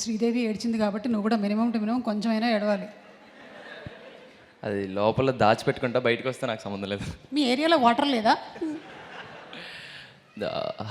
శ్రీదేవి ఏడ్చింది కాబట్టి నువ్వు కూడా మినిమం టు మినిమం కొంచెమైనా ఏడవాలి. అది లోపల దాచిపెట్టుకుంటా, బయటకు వస్తే నాకు సంబంధం లేదు. మీ ఏరియాలో వాటర్ లేదా?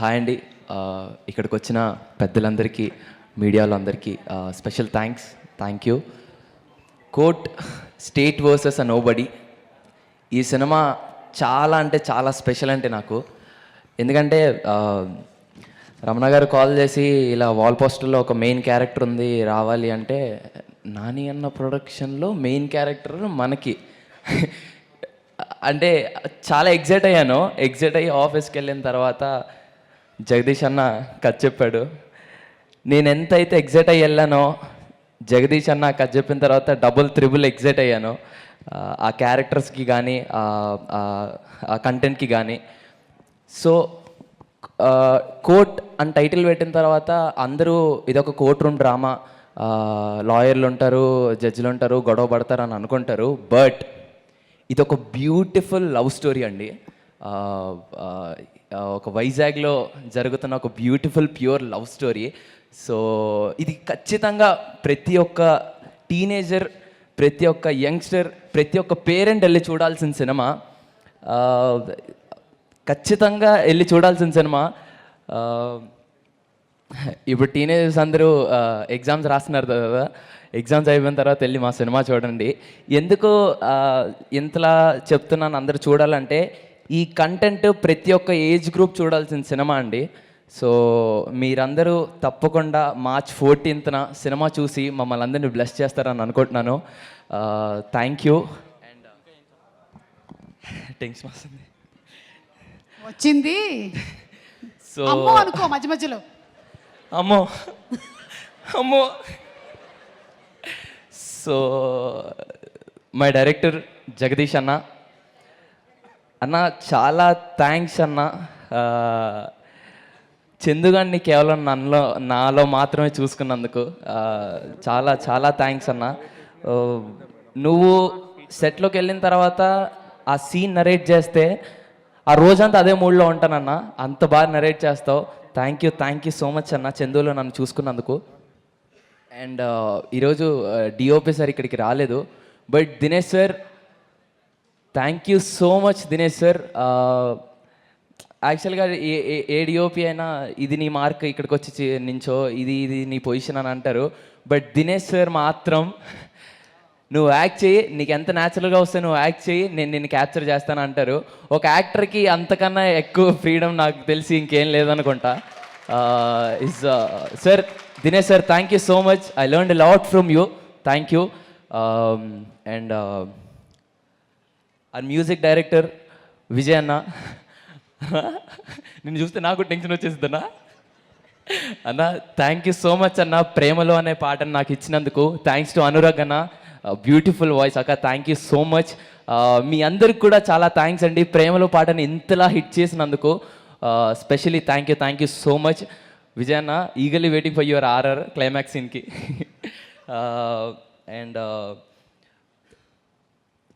హాయ్ అండి, ఇక్కడికి వచ్చిన పెద్దలందరికీ, మీడియాలో అందరికీ special thank you. Court state versus a nobody. ఈ సినిమా చాలా అంటే చాలా స్పెషల్ అంటే నాకు. ఎందుకంటే రమణ గారు కాల్ చేసి ఇలా వాల్ పోస్టర్లో ఒక మెయిన్ క్యారెక్టర్ ఉంది రావాలి అంటే, నాని అన్న ప్రొడక్షన్లో మెయిన్ క్యారెక్టర్ మనకి అంటే చాలా ఎగ్జైట్ అయ్యి ఆఫీస్కి వెళ్ళిన తర్వాత జగదీష్ అన్న కథ చెప్పాడు. నేను ఎంతైతే ఎగ్జైట్ అయ్యి వెళ్ళానో, జగదీష్ అన్న కథ చెప్పిన తర్వాత డబుల్ త్రిబుల్ ఎగ్జైట్ అయ్యాను. ఆ క్యారెక్టర్స్కి కానీ ఆ కంటెంట్కి కానీ. సో కోర్ట్ అని టైటిల్ పెట్టిన తర్వాత అందరూ ఇదొక కోర్ట్ రూమ్ డ్రామా, లాయర్లు ఉంటారు, జడ్జిలు ఉంటారు, గొడవ పడతారు అని అనుకుంటారు. బట్ ఇదొక బ్యూటిఫుల్ లవ్ స్టోరీ అండి. ఒక వైజాగ్లో జరుగుతున్న ఒక beautiful pure love story. So ఇది ఖచ్చితంగా ప్రతి ఒక్క టీనేజర్, ప్రతి ఒక్క యంగ్స్టర్, ప్రతి ఒక్క పేరెంట్ వెళ్ళి చూడాల్సిన సినిమా. ఖచ్చితంగా వెళ్ళి చూడాల్సిన సినిమా. ఇప్పుడు టీనేజర్స్ అందరూ ఎగ్జామ్స్ రాస్తున్నారు కదా, ఎగ్జామ్స్ అయిపోయిన తర్వాత వెళ్ళి మా సినిమా చూడండి. ఎందుకు ఇంతలా చెప్తున్నాను అందరూ చూడాలంటే, ఈ కంటెంట్ ప్రతి ఒక్క ఏజ్ గ్రూప్ చూడాల్సిన సినిమా అండి. సో మీరందరూ తప్పకుండా March 14th సినిమా చూసి మమ్మల్ని అందరినీ బ్లెస్ చేస్తారని అనుకుంటున్నాను. Thank you. అండ్ టెన్షన్ వస్తుంది వచ్చింది. సో అమ్మో అనుకో మధ్య మధ్యలో. అమ్మో అమ్మో. సో మై డైరెక్టర్ జగదీష్ అన్న, చాలా థ్యాంక్స్ అన్న. చందుగాన్ని కేవలం నాలో మాత్రమే చూసుకున్నందుకు చాలా చాలా థ్యాంక్స్ అన్న. నువ్వు సెట్లోకి వెళ్ళిన తర్వాత ఆ సీన్ నరేట్ చేస్తే ఆ రోజంతా అదే మూడ్లో ఉంటానన్న. అంత బాగా నరేట్ చేస్తావు. థ్యాంక్ యూ సో మచ్ అన్న, చందులో నన్ను చూసుకున్నందుకు. అండ్ ఈరోజు డిఓపి సార్ ఇక్కడికి రాలేదు, but Dinesh sir, thank you so much Dinesh sir. యాక్చువల్గా ఏ డిఓపి అయినా ఇది నీ మార్క్, ఇక్కడికి వచ్చి నించో, ఇది నీ పొజిషన్ అని అంటారు. బట్ దినేష్ సార్ మాత్రం నువ్వు యాక్ట్ చేయి, నీకు ఎంత న్యాచురల్గా వస్తే నువ్వు యాక్ట్ చేయి, నేను నిన్ను క్యాప్చర్ చేస్తాను అంటారు. ఒక యాక్టర్కి అంతకన్నా ఎక్కువ ఫ్రీడమ్ నాకు తెలిసి ఇంకేం లేదనుకుంటా. Sir Dinesh sir, thank you so much. I learned a lot from you. Thank you. And ఆ మ్యూజిక్ డైరెక్టర్ విజయ్ అన్న, నిన్ను చూస్తే నాకు టెన్షన్ వచ్చేస్తుందన్నా. అన్న థ్యాంక్ యూ సో మచ్ అన్న, ప్రేమలో అనే పాటను నాకు ఇచ్చినందుకు. థ్యాంక్స్ టు అనురాగ్ అన్న, బ్యూటిఫుల్ వాయిస్ అక్క, థ్యాంక్ యూ సో మచ్. మీ అందరికి కూడా చాలా థ్యాంక్స్ అండి, ప్రేమలో పాటను ఇంతలా హిట్ చేసినందుకు. Specially thank you so much Vijay అన్న. Eagerly waiting for your RR climax సీన్కి. అండ్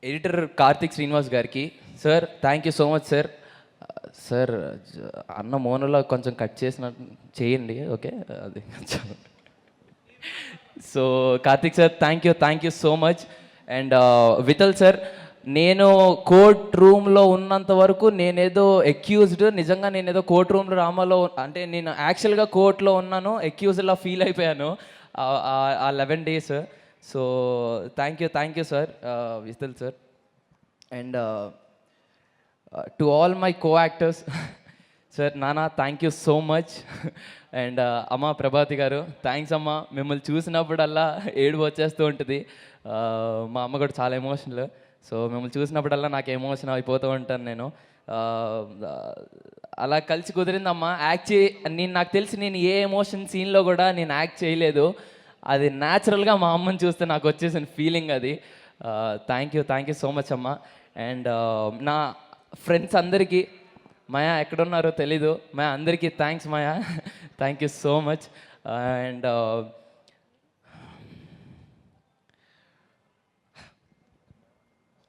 ఎడిటర్ కార్తిక్ శ్రీనివాస్ గారికి, sir thank you so much sir. Sir అన్న మోనోలో కొంచెం కట్ చేసినట్టు చేయండి, ఓకే అది. So Karthik sir, thank you so much. And Vithal sir, నేను కోర్ట్ రూమ్లో ఉన్నంత వరకు నేనేదో ఎక్యూజ్డ్, నిజంగా నేనేదో కోర్ట్ రూమ్లో డ్రామాలో, అంటే నేను యాక్చువల్గా కోర్టులో ఉన్నాను, ఎక్యూజ్డ్లా ఫీల్ అయిపోయాను ఆ 11 days. So thank you sir Vithal sir. And to all my co-actors, sir Nana thank you so much. And అమ్మ ప్రభాతి గారు, థ్యాంక్స్ అమ్మ. మిమ్మల్ని చూసినప్పుడల్లా ఏడుపు వచ్చేస్తూ ఉంటుంది. మా అమ్మ కూడా చాలా ఎమోషనల్. సో మిమ్మల్ని చూసినప్పుడల్లా నాకు ఎమోషన్ అయిపోతూ ఉంటాను నేను. అలా కలిసి కుదిరిందమ్మా. నాకు తెలిసి నేను ఏ ఎమోషన్ సీన్లో కూడా నేను యాక్ట్ చేయలేదు. అది న్యాచురల్గా మా అమ్మని చూస్తే నాకు వచ్చేసిన ఫీలింగ్ అది. థ్యాంక్ యూ సో మచ్ అమ్మ. అండ్ నా ఫ్రెండ్స్ అందరికీ, మాయా ఎక్కడున్నారో తెలీదు, మాయా అందరికీ thanks Maya, thank you so much.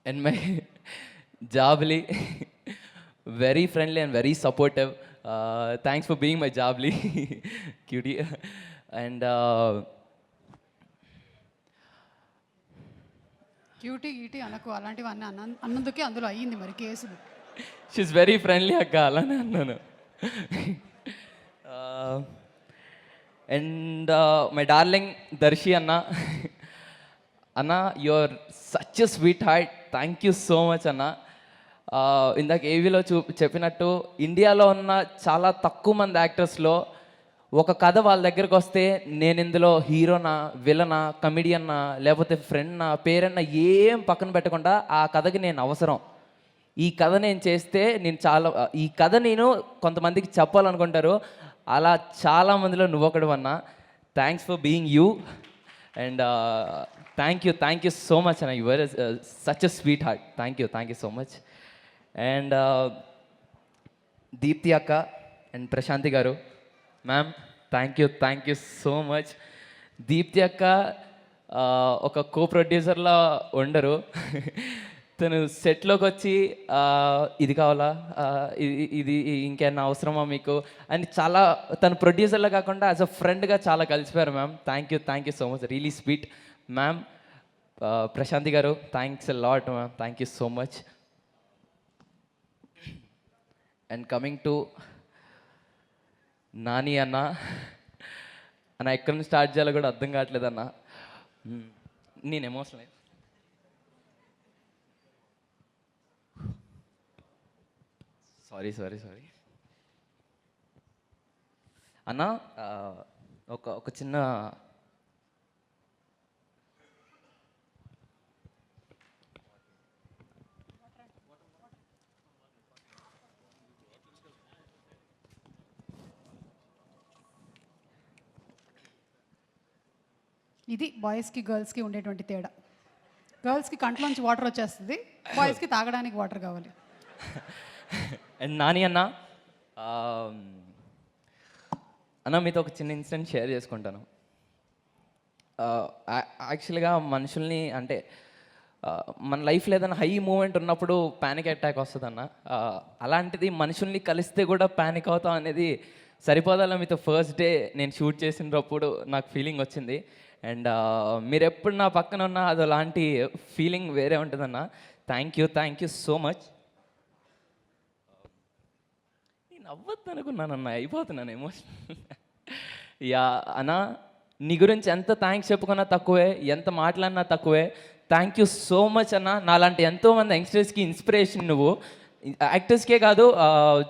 And my జాబ్లీ, very friendly and very supportive. Thanks for being my జాబ్లీ, క్యూటీ. అండ్ క్యూటీ గీటీ అనకు అలాంటివన్నీ అన్నందుకే అందులో అయ్యింది మరి కేసులు. షీఈస్ వెరీ ఫ్రెండ్లీ అక్క, అలానే అన్నాను. అండ్ మై డార్లింగ్ దర్శి అన్న, అన్న your such a sweetheart, thank you so much అన్న. ఇందాక ఏవీలో చెప్పినట్టు ఇండియాలో ఉన్న చాలా తక్కువ మంది యాక్టర్స్లో ఒక కథ వాళ్ళ దగ్గరకు వస్తే నేను ఇందులో హీరోనా, విలనా, కమిడియన్నా, లేకపోతే ఫ్రెండ్నా, పేరన్నా ఏం పక్కన పెట్టకుండా ఆ కథకి నేను అవసరం, ఈ కథ నేను చేస్తే నేను చాలా, ఈ కథ నేను కొంతమందికి చెప్పాలనుకుంటారు, అలా చాలామందిలో నువ్వు ఒకడు అన్నా. Thanks for being you and thank you so much అన్న. Your such a sweetheart, thank you so much. And Deepthi అక్క అండ్ ప్రశాంతి గారు, ma'am thank you so much. Deepthi అక్క ఒక కో ప్రొడ్యూసర్లా ఉండరు. తను సెట్లోకి వచ్చి ఇది కావాలా, ఇది ఇంకేమన్నా అవసరమా మీకు అని చాలా, తను ప్రొడ్యూసర్లో కాకుండా యాజ్ అ ఫ్రెండ్గా చాలా కలిసిపోయారు ma'am. Thank you so much, really sweet ma'am. Prashanthi గారు thanks a lot ma'am, thank you so much. And coming to Nani అన్న, అన్న ఎక్కడి నుంచి స్టార్ట్ చేయాలో కూడా అర్థం కావట్లేదు అన్న. నేను ఎమోషనల్ సారీ అన్న. ఒక చిన్న ఇది బాయ్స్కి గర్ల్స్కి ఉండేటువంటి తేడా. గర్ల్స్కి కంట్లోంచి వాటర్ వచ్చేస్తుంది, బాయ్స్కి తాగడానికి వాటర్ కావాలి. అండ్ నాని అన్న, అన్న మీతో ఒక చిన్న ఇన్సిడెంట్ షేర్ చేసుకుంటాను. యాక్చువల్గా మనుషుల్ని అంటే మన లైఫ్లో ఏదైనా హై మూమెంట్ ఉన్నప్పుడు ప్యానిక్ అటాక్ వస్తుంది అన్న. అలాంటిది మనుషుల్ని కలిస్తే కూడా ప్యానిక్ అవుతాం అనేది సరిపోదాల. మీతో ఫస్ట్ డే నేను షూట్ చేసినప్పుడు నాకు ఫీలింగ్ వచ్చింది. అండ్ మీరు ఎప్పుడు నా పక్కన ఉన్నా అది అలాంటి ఫీలింగ్ వేరే ఉంటుందన్న. Thank you so much. నేను అవ్వద్దు అనుకున్నానన్న, అయిపోతున్నాను ఎమోషనల్. యా అన్న, నీ గురించి ఎంత థ్యాంక్స్ చెప్పుకున్నా తక్కువే, ఎంత మాట్లాడినా తక్కువే. థ్యాంక్ యూ సో మచ్ అన్న. నాలాంటి ఎంతోమంది యంగ్స్టర్స్కి ఇన్స్పిరేషన్ నువ్వు. యాక్టర్స్కే కాదు,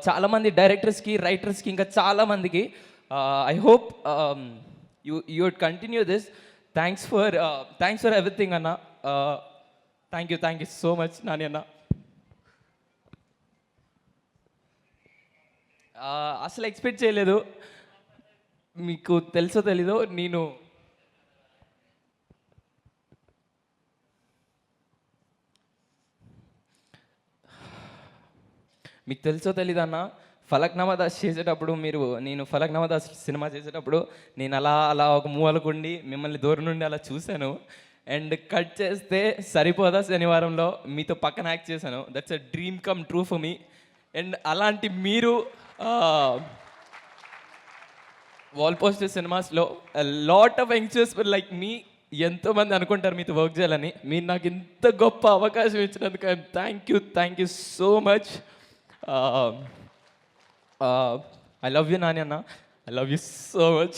చాలామంది డైరెక్టర్స్కి, రైటర్స్కి, ఇంకా చాలామందికి. I hope you would continue this. Thanks for everything anna. Thank you so much nani anna. అసలు ఎక్స్పెక్ట్ చేయలేదు. మీకు తెలుసో తెలీదో, నేను మీకు తెలుసో తెలీదన్నా, ఫలక్నామా దాస్ చేసేటప్పుడు నేను ఫలక్నామా దాస్ సినిమా చేసేటప్పుడు నేను అలా ఒక మూలకుండి మిమ్మల్ని దూరం నుండి అలా చూశాను. అండ్ కట్ చేస్తే సరిపోదా శనివారంలో మీతో పక్కన యాక్ట్ చేశాను. That's a dream come true for me. And అలాంటి మీరు వాల్ పోస్టర్ సినిమాస్లో లాట్ ఆఫ్ యంగ్స్టర్స్ లైక్ మీ ఎంతోమంది అనుకుంటారు మీతో వర్క్ చేయాలని. మీరు నాకు ఇంత గొప్ప అవకాశం ఇచ్చినందుకు thank you so much. I love you Nani Anna. I love you so much.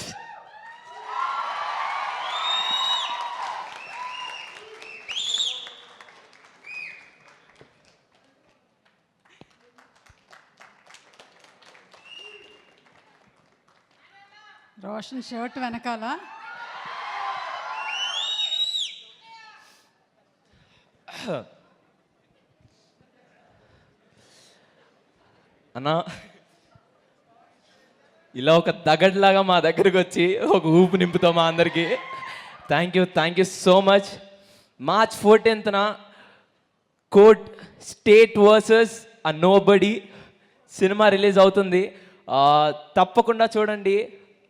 Roshan shirt వెనకాల అన్నా, ఇలా ఒక దగడ్లాగా మా దగ్గరికి వచ్చి ఒక ఊపు నింపుతాం మా అందరికీ. Thank you so much. March 14th court state versus a nobody cinema release అవుతుంది. తప్పకుండా చూడండి,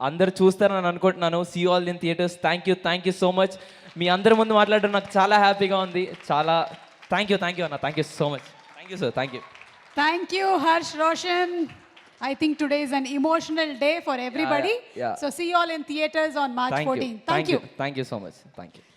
అందరు చూస్తారని అనుకుంటున్నాను. See all in theatres. Thank you so much. మీ అందరి ముందు మాట్లాడడం నాకు చాలా హ్యాపీగా ఉంది. చాలా థ్యాంక్ యూ అన్న. Thank you so much. Thank you sir. Thank you Harsh Roshan. I think today is an emotional day for everybody. Yeah. So see you all in theaters on March 14th. Thank you so much. Thank you.